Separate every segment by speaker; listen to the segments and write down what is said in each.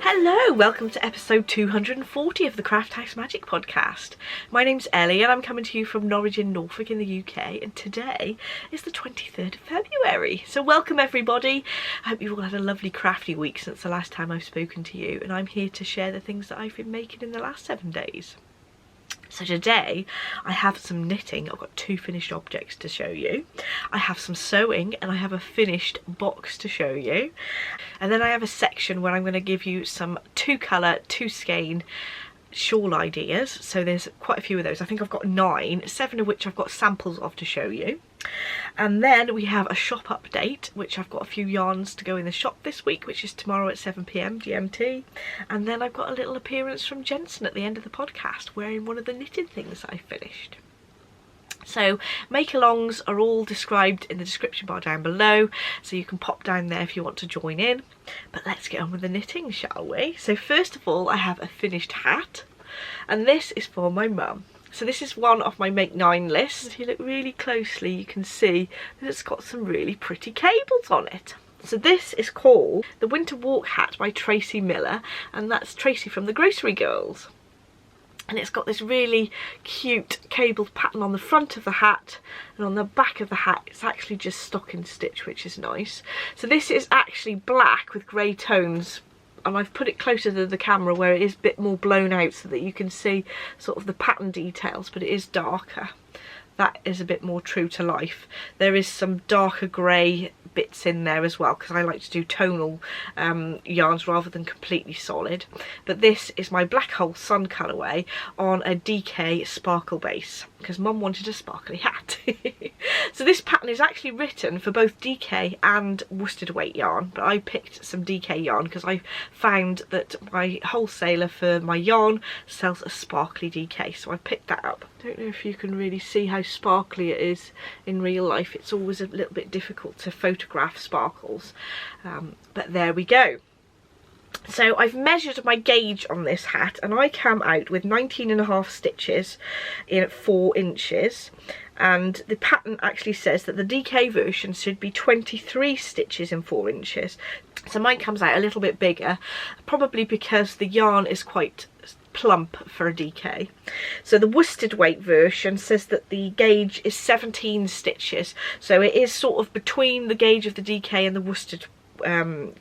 Speaker 1: Hello, welcome to episode 240 of the Craft House Magic podcast. My name's Ellie and I'm coming to you from Norwich in Norfolk in the UK, and today is the 23rd of February. So welcome everybody. I hope you've all had a lovely crafty week since the last time I've spoken to you, and I'm here to share the things that I've been making in the last 7 days. So today I have some knitting. I've got 2 finished objects to show you. I have some sewing and I have a finished box to show you. And then I have a section where I'm going to give you some 2 colour, 2 skein shawl ideas. So there's quite a few of those. I think I've got 9, 7 of which I've got samples of to show you. And then we have a shop update, which I've got a few yarns to go in the shop this week, which is tomorrow at 7 PM GMT. And then I've got a little appearance from Jensen at the end of the podcast wearing one of the knitted things that I finished. So Makalongs are all described in the description bar down below, so you can pop down there if you want to join in. But let's get on with the knitting, shall we? So first of all, I have a finished hat, and this is for my mum. So this is one of my Make 9 lists. If you look really closely, you can see that it's got some really pretty cables on it. So this is called the Winter Walk Hat by Triceie Millar, and that's Triceie from the Grocery Girls. And it's got this really cute cabled pattern on the front of the hat, and on the back of the hat it's actually just stocking stitch, which is nice. So this is actually black with grey tones, and I've put it closer to the camera where it is a bit more blown out so that you can see sort of the pattern details, but it is darker. That is a bit more true to life. There is some darker grey bits in there as well, because I like to do tonal yarns rather than completely solid. But this is my Black Hole Sun colourway on a DK sparkle base, because Mum wanted a sparkly hat. So this pattern is actually written for both DK and worsted weight yarn, but I picked some DK yarn because I found that my wholesaler for my yarn sells a sparkly DK, so I picked that up. Don't know if you can really see how sparkly it is in real life. It's always a little bit difficult to photograph sparkles, but there we go. So I've measured my gauge on this hat, and I came out with 19.5 stitches in 4 inches, and the pattern actually says that the DK version should be 23 stitches in 4 inches. So mine comes out a little bit bigger, probably because the yarn is quite plump for a DK. So the worsted weight version says that the gauge is 17 stitches, so it is sort of between the gauge of the DK and the worsted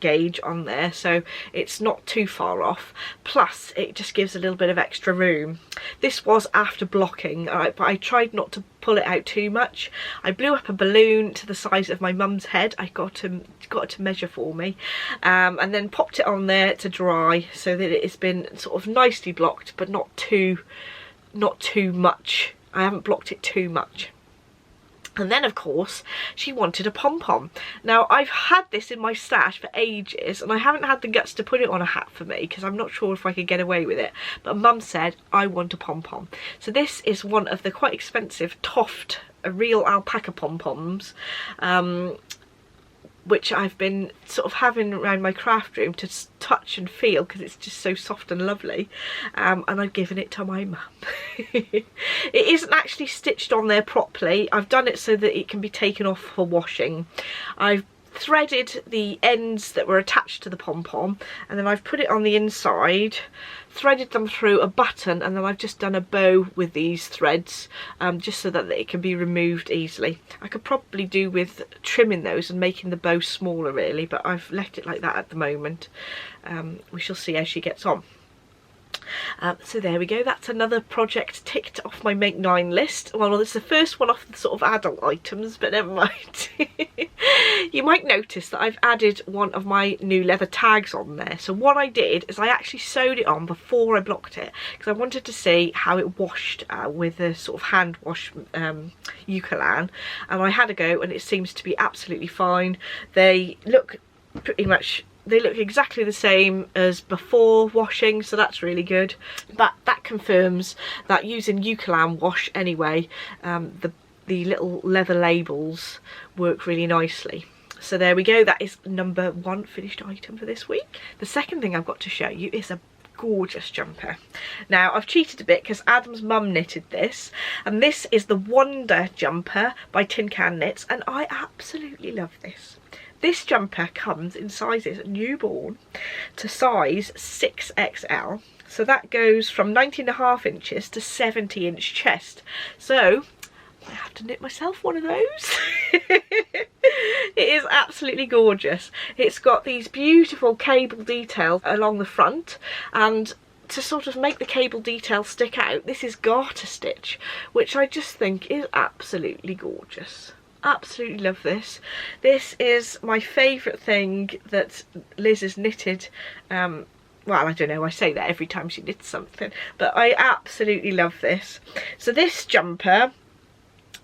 Speaker 1: gauge on there, so it's not too far off, plus it just gives a little bit of extra room. This was after blocking, but I tried not to pull it out too much. I blew up a balloon to the size of my mum's head. I got to measure for me, and then popped it on there to dry so that it has been sort of nicely blocked, but not too much. I haven't blocked it too much. And then, of course, she wanted a pom-pom. Now, I've had this in my stash for ages, and I haven't had the guts to put it on a hat for me, because I'm not sure if I could get away with it. But Mum said, I want a pom-pom. So this is one of the quite expensive Toft, real alpaca pom-poms, which I've been sort of having around my craft room to touch and feel, because it's just so soft and lovely, and I've given it to my mum. It isn't actually stitched on there properly. I've done it so that it can be taken off for washing. I've threaded the ends that were attached to the pom-pom, and then I've put it on the inside, threaded them through a button, and then I've just done a bow with these threads, just so that it can be removed easily. I could probably do with trimming those and making the bow smaller really, but I've left it like that at the moment. We shall see how she gets on. So there we go, that's another project ticked off my Make 9 list. Well, it's the first one off the sort of adult items, but never mind. You might notice that I've added one of my new leather tags on there. So what I did is I actually sewed it on before I blocked it, because I wanted to see how it washed with a sort of hand wash Eucalan, and I had a go and it seems to be absolutely fine. They look exactly the same as before washing, so that's really good. But that confirms that using Eucalan wash anyway, the little leather labels work really nicely. So there we go, that is number 1 finished item for this week. The second thing I've got to show you is a gorgeous jumper. Now I've cheated a bit because Adam's mum knitted this, and this is the Wonder jumper by Tin Can Knits, and I absolutely love this. This jumper comes in sizes newborn to size 6XL. So that goes from 19.5 inches to 70-inch chest. So I have to knit myself one of those. It is absolutely gorgeous. It's got these beautiful cable details along the front, and to sort of make the cable detail stick out, this is garter stitch, which I just think is absolutely gorgeous. Absolutely love this. This is my favourite thing that Liz has knitted. Well, I don't know, I say that every time she knits something, but I absolutely love this. So this jumper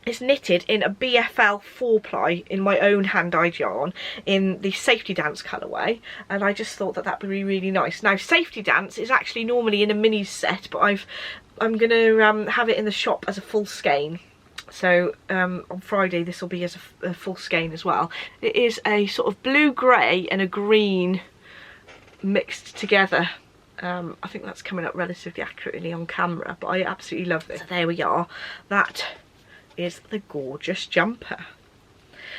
Speaker 1: is knitted in a BFL 4-ply in my own hand-dyed yarn in the Safety Dance colourway, and I just thought that that would be really nice. Now, Safety Dance is actually normally in a mini set, but I'm going to have it in the shop as a full skein. So on Friday this will be as a full skein as well. It is a sort of blue-grey and a green mixed together. I think that's coming up relatively accurately on camera, but I absolutely love this. So there we are. That is the gorgeous jumper.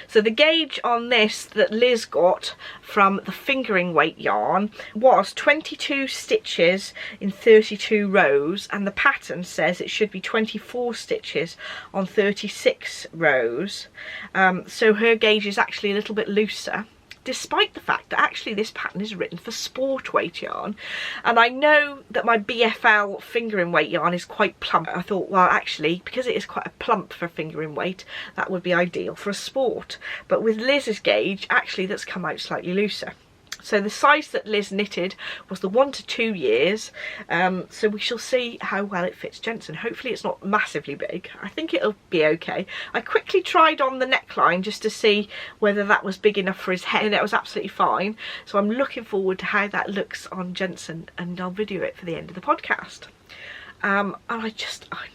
Speaker 1: So the gauge on this that Liz got from the fingering weight yarn was 22 stitches in 32 rows, and the pattern says it should be 24 stitches on 36 rows. So her gauge is actually a little bit looser, despite the fact that actually this pattern is written for sport weight yarn. And I know that my BFL fingering weight yarn is quite plump. I thought, well, actually, because it is quite a plump for fingering weight, that would be ideal for a sport. But with Liz's gauge, actually that's come out slightly looser. So the size that Liz knitted was the 1 to 2 years. So we shall see how well it fits Jensen. Hopefully it's not massively big. I think it'll be okay. I quickly tried on the neckline just to see whether that was big enough for his head, and it was absolutely fine. So I'm looking forward to how that looks on Jensen, and I'll video it for the end of the podcast. And I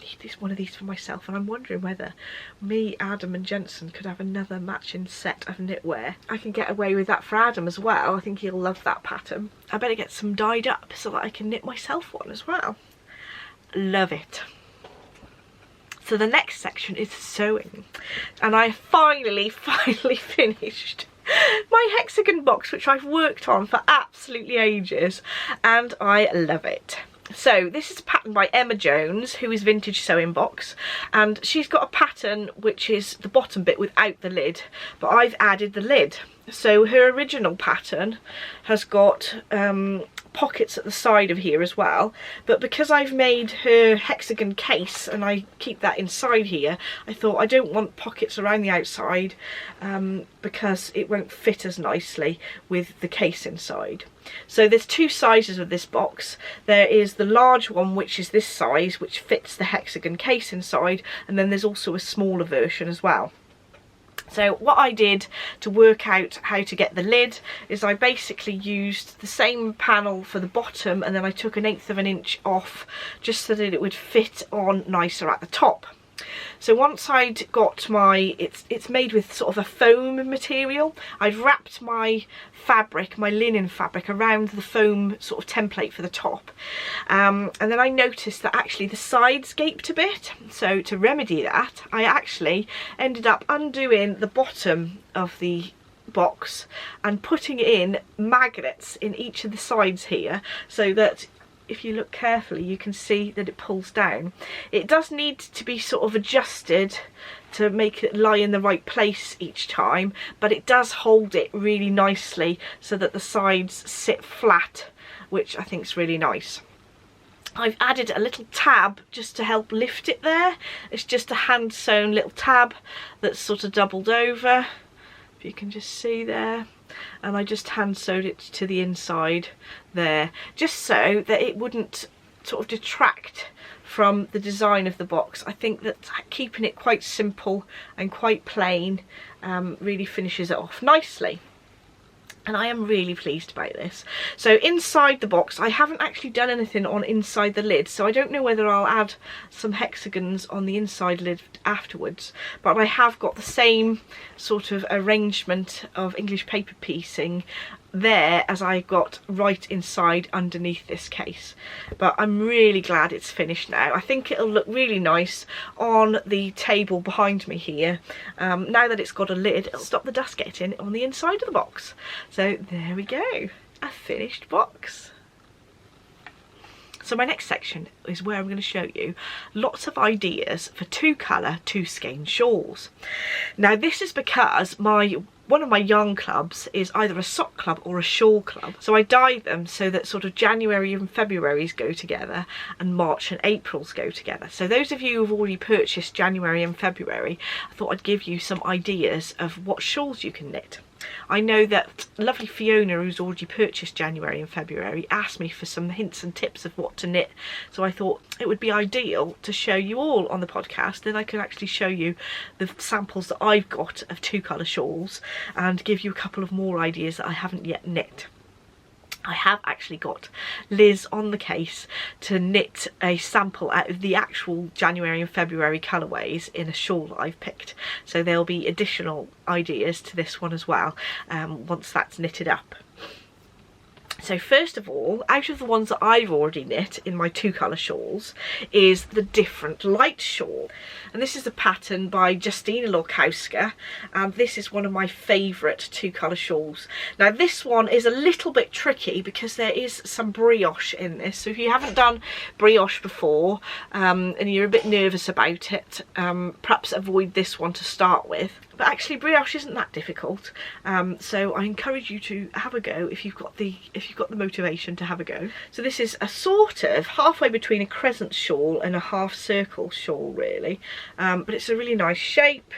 Speaker 1: need one of these for myself, and I'm wondering whether me, Adam and Jensen could have another matching set of knitwear. I can get away with that for Adam as well. I think he'll love that pattern. I better get some dyed up so that I can knit myself one as well. Love it. So the next section is sewing, and I finally finished my Hexagon box, which I've worked on for absolutely ages, and I love it. So this is a pattern by Emma Jones, who is Vintage Sewing Box, and she's got a pattern which is the bottom bit without the lid, but I've added the lid. So her original pattern has got pockets at the side of here as well, but because I've made her hexagon case and I keep that inside here, I thought I don't want pockets around the outside because it won't fit as nicely with the case inside. So there's two sizes of this box. There is the large one, which is this size, which fits the hexagon case inside, and then there's also a smaller version as well. So what I did to work out how to get the lid is I basically used the same panel for the bottom, and then I took 1/8 of an inch off just so that it would fit on nicer at the top. So once I'd got my, it's made with sort of a foam material, I'd wrapped my fabric, my linen fabric, around the foam sort of template for the top. And then I noticed that actually the sides gaped a bit. So to remedy that, I actually ended up undoing the bottom of the box and putting in magnets in each of the sides here, so that if you look carefully you can see that it pulls down. It does need to be sort of adjusted to make it lie in the right place each time, but it does hold it really nicely so that the sides sit flat, which I think is really nice. I've added a little tab just to help lift it there. It's just a hand sewn little tab that's sort of doubled over, if you can just see there. And I just hand sewed it to the inside there, just so that it wouldn't sort of detract from the design of the box. I think that keeping it quite simple and quite plain really finishes it off nicely. And I am really pleased about this. So inside the box, I haven't actually done anything on inside the lid, so I don't know whether I'll add some hexagons on the inside lid afterwards, but I have got the same sort of arrangement of English paper piecing there as I got right inside underneath this case, but I'm really glad it's finished now. I think it'll look really nice on the table behind me here. Now that it's got a lid, it'll stop the dust getting on the inside of the box. So there we go, a finished box. So my next section is where I'm going to show you lots of ideas for 2-colour, 2-skein shawls. Now this is because one of my yarn clubs is either a sock club or a shawl club. So I dye them so that sort of January and February's go together and March and April's go together. So those of you who've already purchased January and February, I thought I'd give you some ideas of what shawls you can knit. I know that lovely Fiona, who's already purchased January and February, asked me for some hints and tips of what to knit, so I thought it would be ideal to show you all on the podcast. Then I could actually show you the samples that I've got of 2-colour shawls and give you a couple of more ideas that I haven't yet knit. I have actually got Liz on the case to knit a sample out of the actual January and February colourways in a shawl that I've picked. So there'll be additional ideas to this one as well once that's knitted up. So first of all, out of the ones that I've already knit in my 2-colour shawls is the Different Light shawl. And this is a pattern by Justyna Lorkowska, and this is one of my favourite 2-colour shawls. Now this one is a little bit tricky because there is some brioche in this, so if you haven't done brioche before and you're a bit nervous about it, perhaps avoid this one to start with. But actually brioche isn't that difficult, so I encourage you to have a go if you've got the motivation to have a go. So this is a sort of halfway between a crescent shawl and a half circle shawl really, but it's a really nice shape.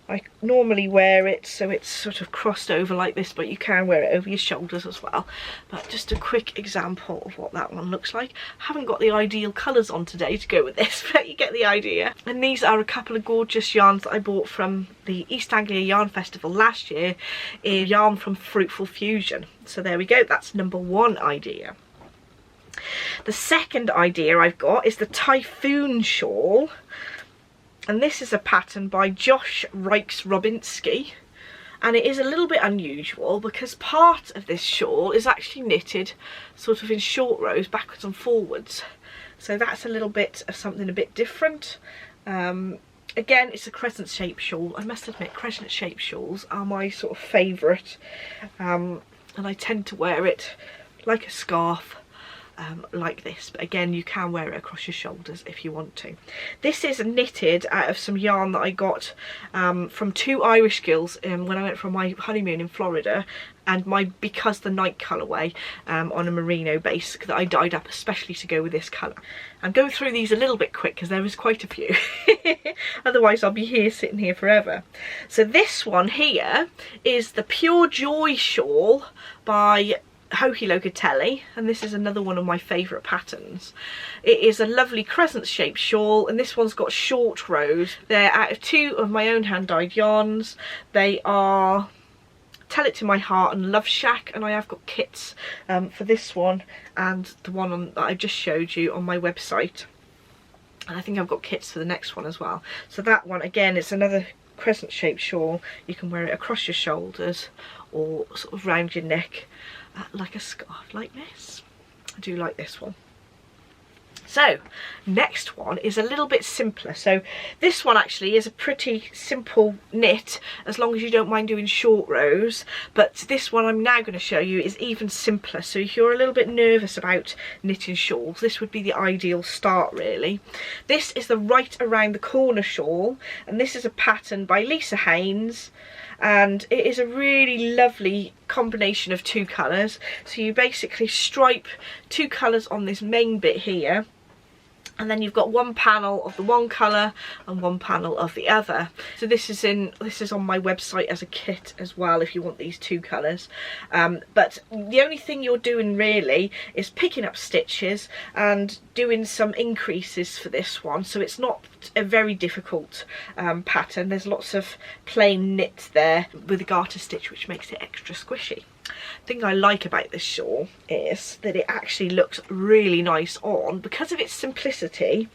Speaker 1: I normally wear it so it's sort of crossed over like this, but you can wear it over your shoulders as well. But just a quick example of what that one looks like. I haven't got the ideal colours on today to go with this, but you get the idea. And these are a couple of gorgeous yarns that I bought from the East Anglia Yarn Festival last year in yarn from Fruitful Fusion. So there we go, that's number 1 idea. The second idea I've got is the Typhoon shawl. And this is a pattern by Josh Reichs-Robinski, and it is a little bit unusual because part of this shawl is actually knitted sort of in short rows backwards and forwards, so that's a little bit of something a bit different. Again, it's a crescent shaped shawl. I must admit, crescent shaped shawls are my sort of favourite, and I tend to wear it like a scarf, like this, but again you can wear it across your shoulders if you want to. This is knitted out of some yarn that I got from 2 Irish girls when I went for my honeymoon in Florida, and my Because the Night colourway on a merino base that I dyed up especially to go with this colour. I'm going through these a little bit quick because there is quite a few, otherwise I'll be here sitting here forever. So this one here is the Pure Joy shawl by Hohi Locatelli, and this is another one of my favourite patterns. It is a lovely crescent shaped shawl, and this one's got short rows. They're out of 2 of my own hand dyed yarns. They are Tell It To My Heart and Love Shack, and I have got kits for this one and the one that I've just showed you on my website, and I think I've got kits for the next one as well. So that one again, it's another crescent shaped shawl. You can wear it across your shoulders or sort of round your neck like a scarf like this. I do like this one. So next one is a little bit simpler. So this one actually is a pretty simple knit as long as you don't mind doing short rows, but this one I'm now going to show you is even simpler. So if you're a little bit nervous about knitting shawls, this would be the ideal start really. This is the Right Around the Corner shawl, and this is a pattern by Lisa Haynes, and it is a really lovely combination of 2 colours. So you basically stripe 2 colours on this main bit here, and then you've got 1 panel of the one colour and 1 panel of the other. So this is on my website as a kit as well if you want these 2 colours. But the only thing you're doing really is picking up stitches and doing some increases for this one. So it's not a very difficult pattern. There's lots of plain knit there with a garter stitch, which makes it extra squishy. thing I like about this shawl is that it actually looks really nice on, because of its simplicity.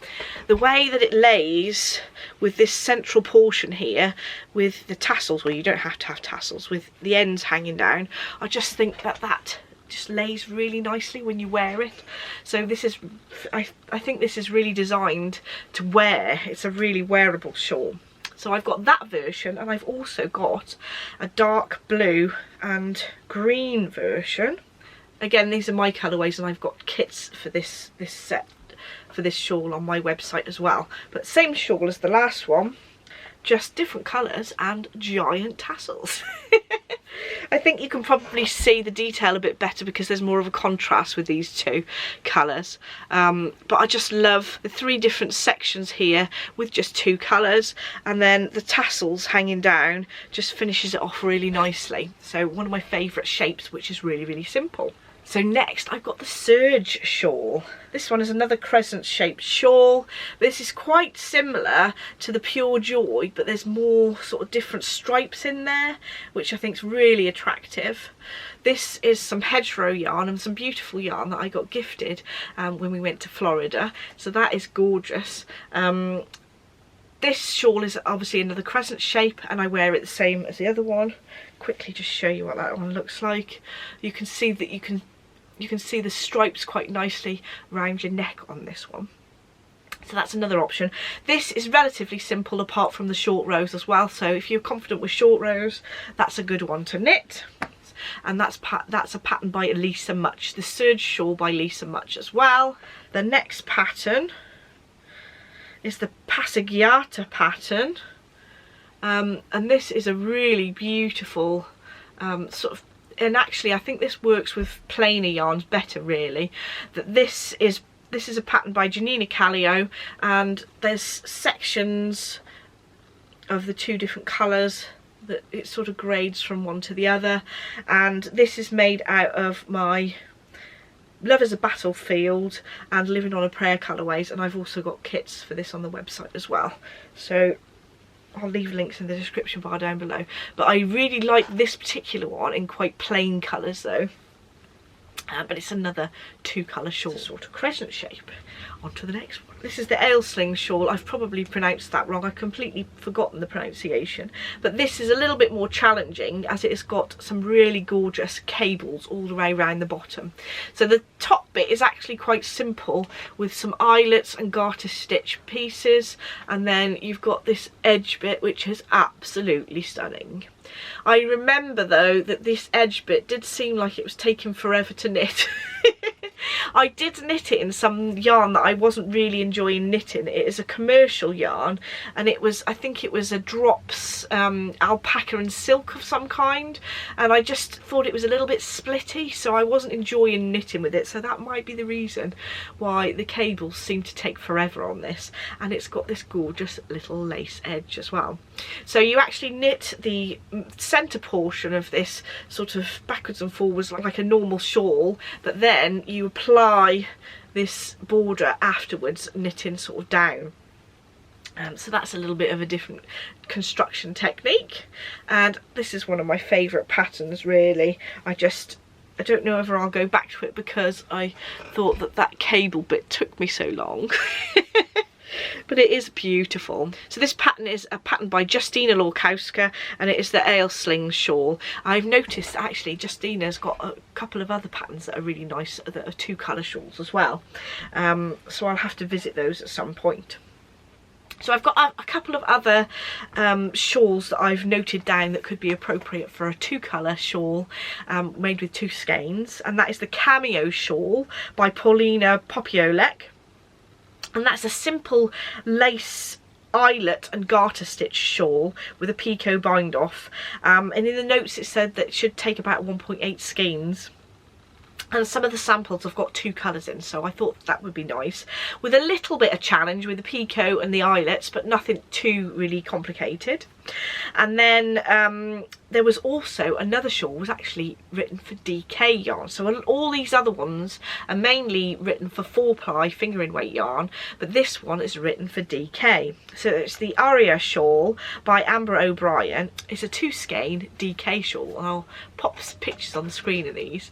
Speaker 1: The way that it lays with this central portion here with the tassels, well, you don't have to have tassels, with the ends hanging down, I just think that that just lays really nicely when you wear it. So this is, I think this is really designed to wear. It's a really wearable shawl. So I've got that version, and I've also got a dark blue and green version. Again, these are my colourways, and I've got kits for this set, for this shawl on my website as well. But same shawl as the last one, just different colours and giant tassels. I think you can probably see the detail a bit better because there's more of a contrast with these two colours. But I just love the 3 different sections here with just 2 colours, and then the tassels hanging down just finishes it off really nicely. So one of my favourite shapes, which is really, really simple. So next I've got the serge shawl. This one is another crescent shaped shawl. This is quite similar to the Pure Joy, but there's more sort of different stripes in there, which I think is really attractive. This is some hedgerow yarn and some beautiful yarn that I got gifted when we went to Florida. So that is gorgeous. This shawl is obviously another crescent shape, and I wear it the same as the other one. Quickly just show you what that one looks like. You can see that you can see the stripes quite nicely around your neck on this one. So that's another option. This is relatively simple apart from the short rows as well. So if you're confident with short rows, that's a good one to knit. And that's a pattern by Lisa Much, the serge shawl by Lisa Much as well. The next pattern is the Passeggiata pattern. And this is a really beautiful sort of, and actually I think this works with plainer yarns better really, that this is a pattern by Justyna Callio, and there's sections of the 2 different colours that it sort of grades from one to the other. And this is made out of my Love is a Battlefield and Living on a Prayer colourways, and I've also got kits for this on the website as well. So I'll leave links in the description bar down below. But I really like this particular one in quite plain colours though. But it's another 2 colour shawl, sort of crescent shape. On to the next one. This is the Ailsling shawl. I've probably pronounced that wrong. I've completely forgotten the pronunciation. But this is a little bit more challenging, as it has got some really gorgeous cables all the way around the bottom. So the top bit is actually quite simple, with some eyelets and garter stitch pieces, and then you've got this edge bit which is absolutely stunning. I remember though that this edge bit did seem like it was taking forever to knit. I did knit it in some yarn that I wasn't really enjoying knitting. It is a commercial yarn, and it was, I think it was a drops alpaca and silk of some kind, and I just thought it was a little bit splitty, so I wasn't enjoying knitting with it. So that might be the reason why the cables seem to take forever on this. And it's got this gorgeous little lace edge as well. So you actually knit the centre portion of this sort of backwards and forwards like a normal shawl, but then you apply this border afterwards, knitting sort of down. So that's a little bit of a different construction technique, and this is one of my favourite patterns really. I don't know whether I'll go back to it because I thought that cable bit took me so long. But it is beautiful. So this pattern is a pattern by Justyna Lorkowska, and it is the Ailsling shawl. I've noticed actually Justyna's got a couple of other patterns that are really nice, that are 2 colour shawls as well. So I'll have to visit those at some point. So I've got a couple of other shawls that I've noted down that could be appropriate for a 2 colour shawl made with 2 skeins, and that is the Cameo shawl by Paulina Popiolek. And that's a simple lace eyelet and garter stitch shawl with a picot bind off. And in the notes it said that it should take about 1.8 skeins. And some of the samples have got 2 colours in, so I thought that would be nice. With a little bit of challenge with the picot and the eyelets, but nothing too really complicated. And then there was also another shawl was actually written for DK yarn. So all these other ones are mainly written for 4-ply fingering weight yarn, but this one is written for DK. So it's the Aria shawl by Amber O'Brien. It's a 2 skein DK shawl, and I'll pop some pictures on the screen of these.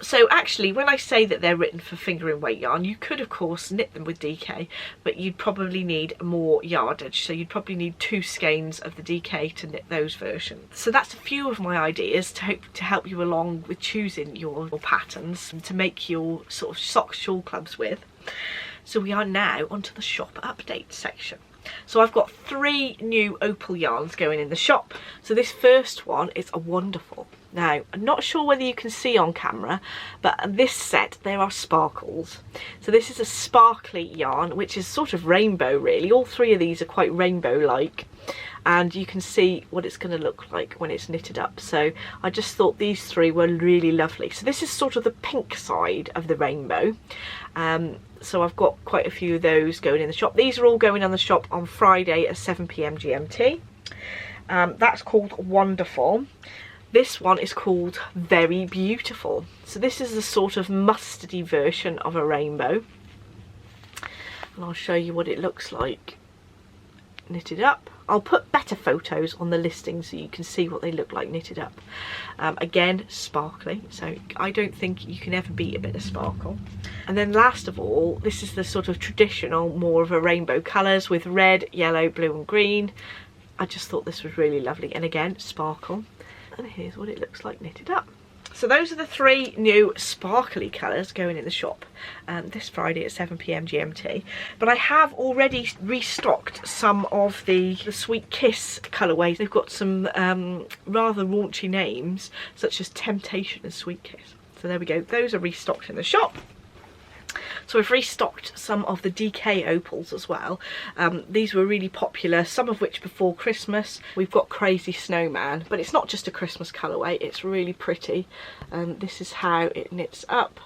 Speaker 1: So actually, when I say that they're written for fingering weight yarn, you could of course knit them with DK, but you'd probably need more yardage. So you'd probably need 2 skeins of the DK to knit those versions. So that's a few of my ideas to help you along with choosing your patterns and to make your sort of sock shawl clubs with. So we are now onto the shop update section. So I've got 3 new opal yarns going in the shop. So this first one is a wonderful. Now, I'm not sure whether you can see on camera, but this set, there are sparkles. So this is a sparkly yarn, which is sort of rainbow really. All 3 of these are quite rainbow-like. And you can see what it's going to look like when it's knitted up. So I just thought these 3 were really lovely. So this is sort of the pink side of the rainbow. So I've got quite a few of those going in the shop. These are all going on the shop on Friday at 7 PM GMT. That's called Wonderful. This one is called Very Beautiful. So this is the sort of mustardy version of a rainbow. And I'll show you what it looks like knitted up. I'll put better photos on the listing so you can see what they look like knitted up. Again, sparkly, so I don't think you can ever beat a bit of sparkle. And then last of all, this is the sort of traditional, more of a rainbow colours with red, yellow, blue and green. I just thought this was really lovely, and again, sparkle. And here's what it looks like knitted up. So those are the 3 new sparkly colours going in the shop this Friday at 7 PM GMT. But I have already restocked some of the Sweet Kiss colourways. They've got some rather raunchy names, such as Temptation and Sweet Kiss. So there we go, those are restocked in the shop. So I've restocked some of the DK opals as well. These were really popular, some of which before Christmas. We've got Crazy Snowman, but it's not just a Christmas colourway, it's really pretty. This is how it knits up.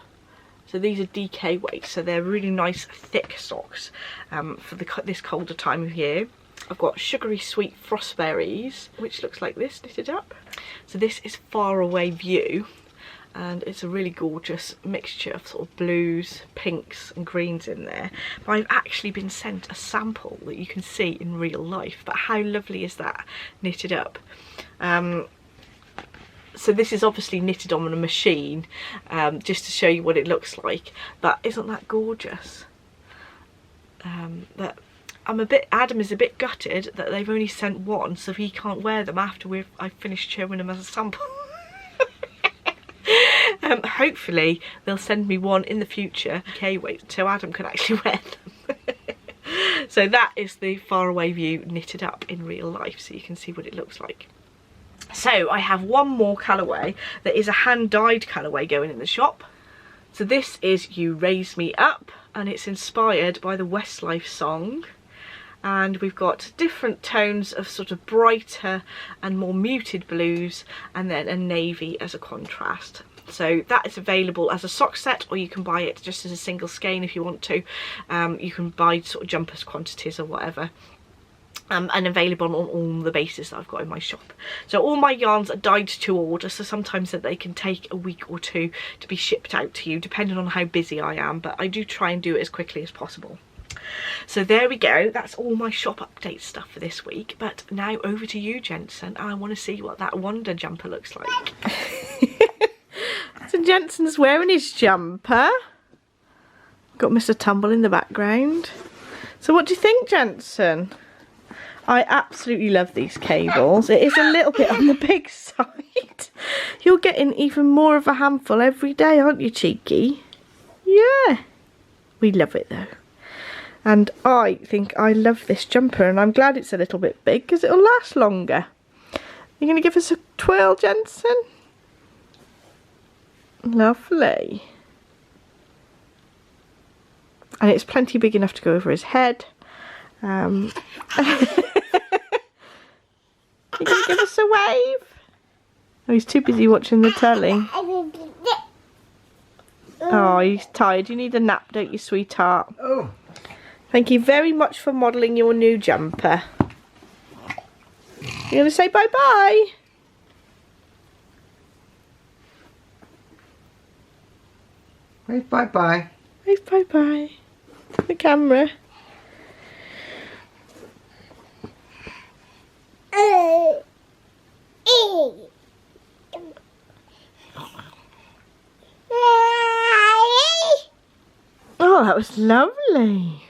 Speaker 1: So these are DK weights, so they're really nice thick socks for this colder time of year. I've got Sugary Sweet Frostberries, which looks like this knitted up. So this is Far Away View. And it's a really gorgeous mixture of sort of blues, pinks and greens in there. But I've actually been sent a sample that you can see in real life, but how lovely is that knitted up? So this is obviously knitted on a machine, just to show you what it looks like, but isn't that gorgeous? Adam is a bit gutted that they've only sent 1, so he can't wear them after I've finished showing them as a sample. Hopefully they'll send me one in the future, wait, so Adam can actually wear them. So that is the Far Away View knitted up in real life, so you can see what it looks like. So I have one more colourway that is a hand-dyed colourway going in the shop. So this is You Raise Me Up, and it's inspired by the Westlife song. And we've got different tones of sort of brighter and more muted blues, and then a navy as a contrast. So that is available as a sock set, or you can buy it just as a single skein if you want to. You can buy sort of jumpers quantities or whatever. And available on all the bases that I've got in my shop. So all my yarns are dyed to order, so sometimes that they can take a week or 2 to be shipped out to you, depending on how busy I am, but I do try and do it as quickly as possible. So there we go, that's all my shop update stuff for this week. But now over to you, Jensen, and I want to see what that Wonder jumper looks like. So Jensen's wearing his jumper. Got Mr. Tumble in the background. So what do you think, Jensen? I absolutely love these cables. It is a little bit on the big side. You're getting even more of a handful every day, aren't you, Cheeky? Yeah. We love it though. And I think I love this jumper, and I'm glad it's a little bit big because it'll last longer. You going to give us a twirl, Jensen? Lovely. And it's plenty big enough to go over his head. You gonna give us a wave? Oh, he's too busy watching the telly. Oh, he's tired. You need a nap, don't you, sweetheart?
Speaker 2: Oh.
Speaker 1: Thank you very much for modelling your new jumper. You going to say bye-bye?
Speaker 2: Wave bye-bye.
Speaker 1: Wave bye-bye. The camera. Oh, that was lovely.